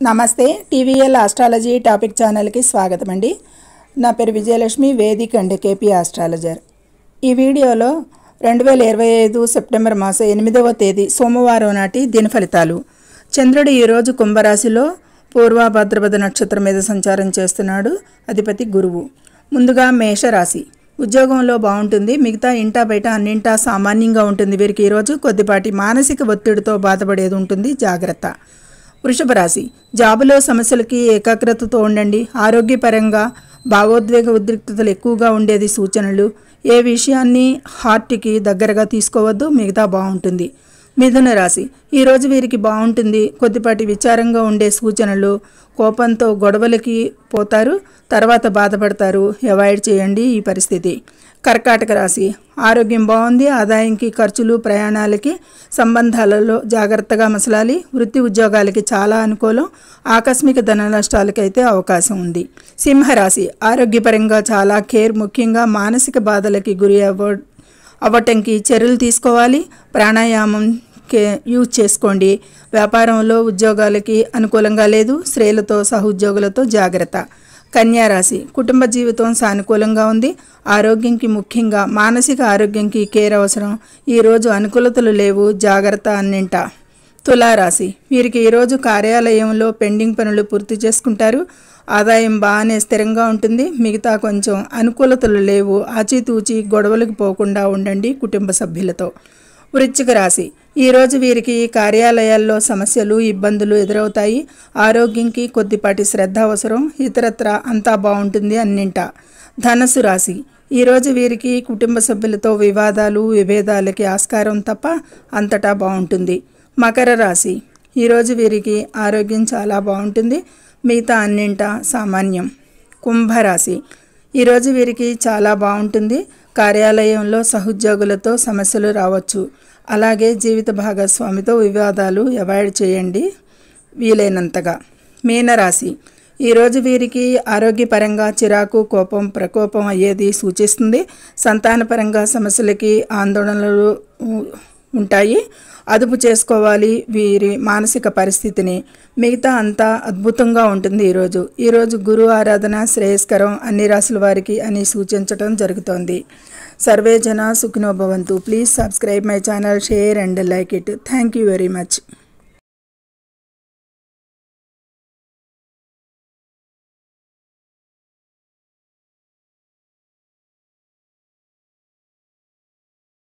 నమస్తే TVL astrology topic ఛానల్కి స్వాగతం అండి. నా పేరు Vijayalakshmi, Vedic and KP astrologer. ఈ వీడియోలో 2025 సెప్టెంబర్ మాసం 8వ తేదీ సోమవారం నాటి దిన ఫలితాలు. చంద్రుడు ఈరోజు కుంభరాశిలో పూర్వభద్రపద నక్షత్రం మీద సంచారం చేస్తున్నాడు. అధిపతి గురువు. ముందుగా మేషరాశి. ఉద్యోగంలో బాగుంటుంది. మిగతా ఇంటా బయట అన్నింటా సామాన్యంగా ఉంటుంది. వీరికి ఈరోజు కొద్దిపాటి మానసిక ఒత్తిడితో బాధపడేది ఉంటుంది, జాగ్రత్త. వృషభ రాశి. జాబులో సమస్యలకి ఏకాగ్రతతో ఉండండి. ఆరోగ్యపరంగా భావోద్వేగ ఉద్రిక్తతలు ఎక్కువగా ఉండేది సూచనలు. ఏ విషయాన్ని హార్ట్కి దగ్గరగా తీసుకోవద్దు, మిగతా బాగుంటుంది. మిథున రాశి. ఈరోజు వీరికి బాగుంటుంది. కొద్దిపాటి విచారంగా ఉండే సూచనలు. కోపంతో గొడవలకి పోతారు, తర్వాత బాధపడతారు. అవాయిడ్ చేయండి ఈ పరిస్థితి. కర్కాటక రాశి. ఆరోగ్యం బాగుంది. ఆదాయంకి ఖర్చులు, ప్రయాణాలకి, సంబంధాలలో జాగ్రత్తగా మసలాలి. వృత్తి ఉద్యోగాలకి చాలా అనుకూలం. ఆకస్మిక ధన నష్టాలకైతే అవకాశం ఉంది. సింహరాశి. ఆరోగ్యపరంగా చాలా కేర్, ముఖ్యంగా మానసిక బాధలకి గురి అవ్వటంకి చర్యలు తీసుకోవాలి. ప్రాణాయామం యూజ్ చేసుకోండి. వ్యాపారంలో ఉద్యోగాలకి అనుకూలంగా లేదు. స్త్రీలతో సహోద్యోగులతో జాగ్రత్త. కన్యారాశి. కుటుంబ జీవితం సానుకూలంగా ఉంది. ఆరోగ్యంకి, ముఖ్యంగా మానసిక ఆరోగ్యంకి కేర్ అవసరం. ఈరోజు అనుకూలతలు లేవు, జాగ్రత్త అన్నింటా. తులారాశి. వీరికి ఈరోజు కార్యాలయంలో పెండింగ్ పనులు పూర్తి చేసుకుంటారు. ఆదాయం బాగానే స్థిరంగా ఉంటుంది. మిగతా కొంచెం అనుకూలతలు లేవు. ఆచితూచి గొడవలకు పోకుండా ఉండండి కుటుంబ సభ్యులతో. వృశ్చిక రాశి. ఈరోజు వీరికి కార్యాలయాల్లో సమస్యలు, ఇబ్బందులు ఎదురవుతాయి. ఆరోగ్యంకి కొద్దిపాటి శ్రద్ధ అవసరం. ఇతరత్ర అంతా బాగుంటుంది అన్నింటా. ధనుసు రాశి. ఈరోజు వీరికి కుటుంబ సభ్యులతో వివాదాలు, విభేదాలకి ఆస్కారం తప్ప అంతటా బాగుంటుంది. మకర రాశి. ఈరోజు వీరికి ఆరోగ్యం చాలా బాగుంటుంది. మిగతా అన్నింటా సామాన్యం. కుంభరాశి. ఈరోజు వీరికి చాలా బాగుంటుంది. కార్యాలయంలో సహోద్యోగులతో సమస్యలు రావచ్చు. అలాగే జీవిత భాగస్వామితో వివాదాలు అవాయిడ్ చేయండి వీలైనంతగా. మీనరాశి. ఈరోజు వీరికి ఆరోగ్యపరంగా చిరాకు, కోపం, ప్రకోపం అయ్యేది సూచిస్తుంది. సంతానపరంగా సమస్యలకి ఆందోళనలు ఉంటాయి. అదుపు చేసుకోవాలి వీరి మానసిక పరిస్థితిని. మిగతా అంతా అద్భుతంగా ఉంటుంది. ఈరోజు గురు ఆరాధన శ్రేయస్కరం అన్ని రాశుల వారికి అని సూచించడం జరుగుతోంది. సర్వే జన సుఖినో భవంతు. Please subscribe my channel, share and like it. Thank you very much.